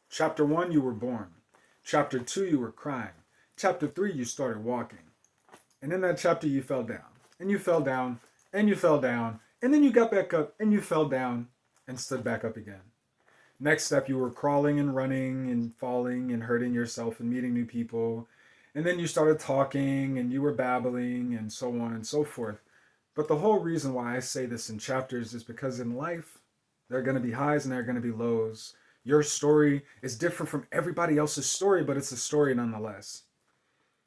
Chapter 1, you were born. Chapter 2, you were crying. Chapter 3, you started walking. And in that chapter, you fell down. And you fell down. And you fell down. And then you got back up and you fell down and stood back up again. Next step, you were crawling and running and falling and hurting yourself and meeting new people. And then you started talking and you were babbling and so on and so forth. But the whole reason why I say this in chapters is because in life, there are going to be highs and there are going to be lows. Your story is different from everybody else's story, but it's a story nonetheless,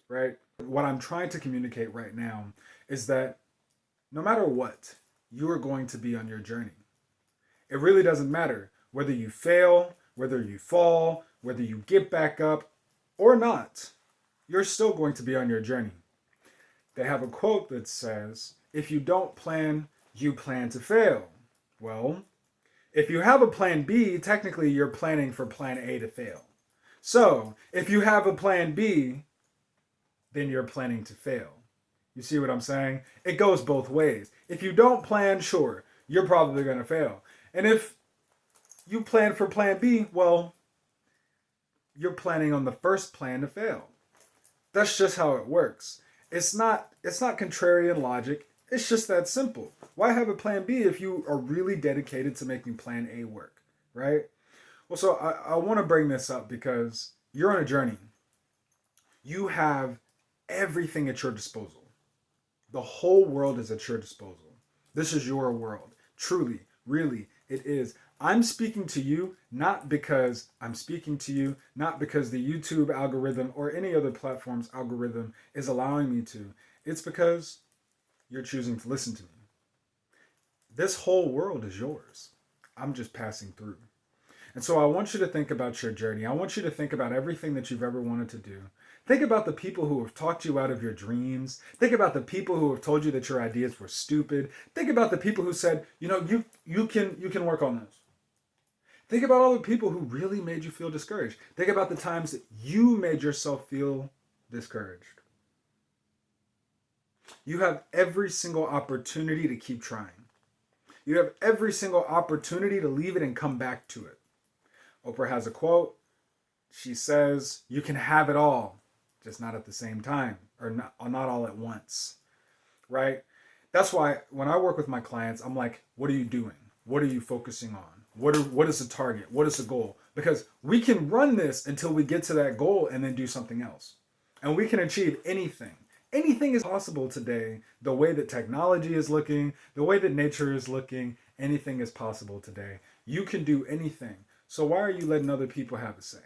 right? What I'm trying to communicate right now is that no matter what, you are going to be on your journey. It really doesn't matter whether you fail, whether you fall, whether you get back up or not. You're still going to be on your journey. They have a quote that says, if you don't plan, you plan to fail. Well, if you have a plan B, technically you're planning for plan A to fail. So, if you have a plan B, then you're planning to fail. You see what I'm saying? It goes both ways. If you don't plan, sure, you're probably going to fail. And if you plan for plan B, well, you're planning on the first plan to fail. That's just how it works. It's not contrarian logic. It's just that simple. Why have a plan B if you are really dedicated to making plan A work, right? Well, so I want to bring this up because you're on a journey. You have everything at your disposal. The whole world is at your disposal. This is your world. Truly, really, it is. I'm speaking to you not because I'm speaking to you, not because the YouTube algorithm or any other platform's algorithm is allowing me to. It's because you're choosing to listen to me. This whole world is yours. I'm just passing through. And so I want you to think about your journey. I want you to think about everything that you've ever wanted to do. Think about the people who have talked you out of your dreams. Think about the people who have told you that your ideas were stupid. Think about the people who said, you can work on this. Think about all the people who really made you feel discouraged. Think about the times that you made yourself feel discouraged. You have every single opportunity to keep trying. You have every single opportunity to leave it and come back to it. Oprah has a quote. She says, you can have it all, just not at the same time, or not all at once, right? That's why when I work with my clients, I'm like, what are you doing? What are you focusing on? What is the target? What is the goal? Because we can run this until we get to that goal and then do something else. And we can achieve anything. Anything is possible today. The way that technology is looking, the way that nature is looking, anything is possible today. You can do anything. So why are you letting other people have a say?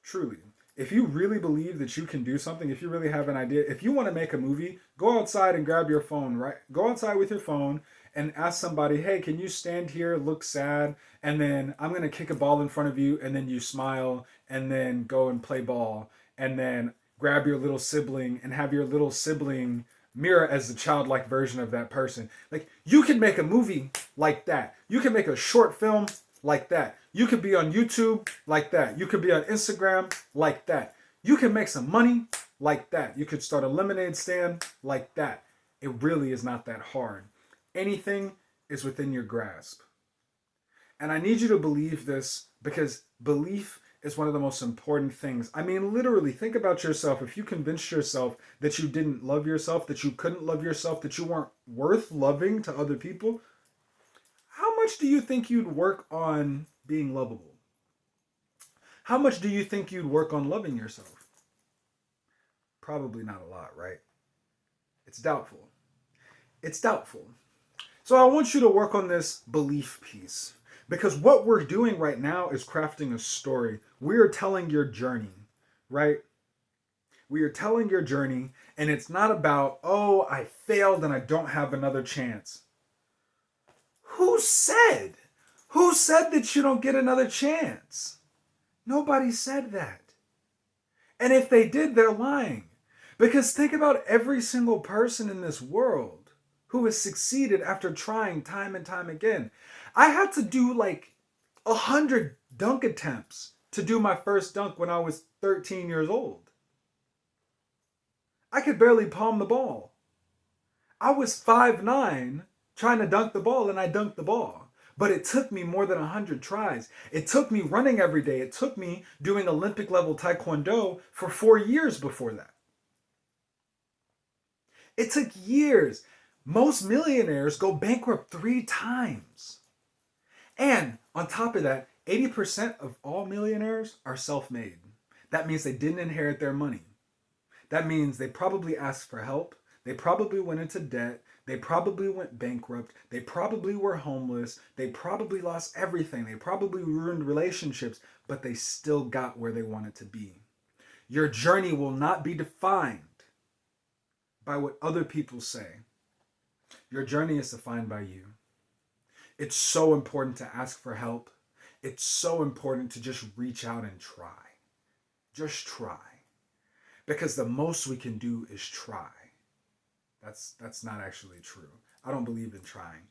Truly. If you really believe that you can do something, if you really have an idea, if you want to make a movie, go outside and grab your phone, right? Go outside with your phone and ask somebody, hey, can you stand here, look sad, and then I'm going to kick a ball in front of you, and then you smile, and then go and play ball, and then grab your little sibling and have your little sibling mirror as the childlike version of that person. Like, you can make a movie like that. You can make a short film like that. You could be on YouTube like that. You could be on Instagram like that. You can make some money like that. You could start a lemonade stand like that. It really is not that hard. Anything is within your grasp. And I need you to believe this because belief is one of the most important things. I mean, literally, think about yourself. If you convinced yourself that you didn't love yourself, that you couldn't love yourself, that you weren't worth loving to other people, how much do you think you'd work on being lovable? How much do you think you'd work on loving yourself? Probably not a lot, right? It's doubtful. It's doubtful. So I want you to work on this belief piece. Because what we're doing right now is crafting a story. We are telling your journey, right? We are telling your journey, and it's not about, oh, I failed and I don't have another chance. Who said? Who said that you don't get another chance? Nobody said that. And if they did, they're lying. Because think about every single person in this world who has succeeded after trying time and time again. I had to do like 100 dunk attempts to do my first dunk when I was 13 years old. I could barely palm the ball. I was 5'9", trying to dunk the ball, and I dunked the ball. But it took me more than 100 tries. It took me running every day. It took me doing Olympic level Taekwondo for 4 years before that. It took years. Most millionaires go bankrupt 3 times. And on top of that, 80% of all millionaires are self-made. That means they didn't inherit their money. That means they probably asked for help. They probably went into debt. They probably went bankrupt. They probably were homeless. They probably lost everything. They probably ruined relationships, but they still got where they wanted to be. Your journey will not be defined by what other people say. Your journey is defined by you. It's so important to ask for help. It's so important to just reach out and try. Just try. Because the most we can do is try. That's not actually true. I don't believe in trying.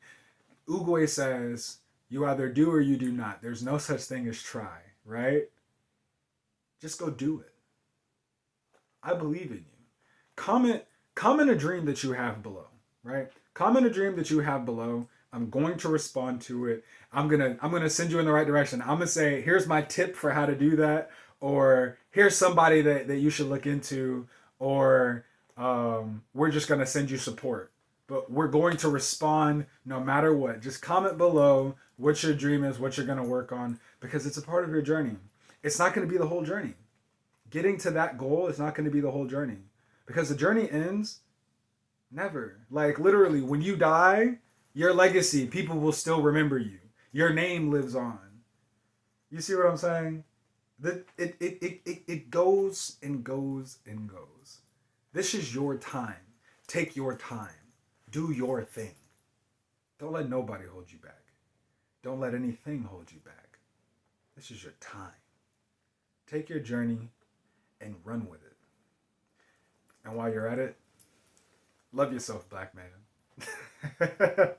Uguay says, you either do or you do not. There's no such thing as try, right? Just go do it. I believe in you. Comment a dream that you have below, right? Comment a dream that you have below. I'm going to respond to it. I'm gonna send you in the right direction. I'm gonna say, here's my tip for how to do that, or here's somebody that you should look into, or we're just gonna send you support. But we're going to respond no matter what. Just comment below what your dream is, what you're gonna work on, because it's a part of your journey. It's not gonna be the whole journey. Getting to that goal is not gonna be the whole journey. Because the journey ends never. Like literally, when you die, your legacy, people will still remember you. Your name lives on. You see what I'm saying? It goes and goes and goes. This is your time. Take your time. Do your thing. Don't let nobody hold you back. Don't let anything hold you back. This is your time. Take your journey and run with it. And while you're at it, love yourself, black man.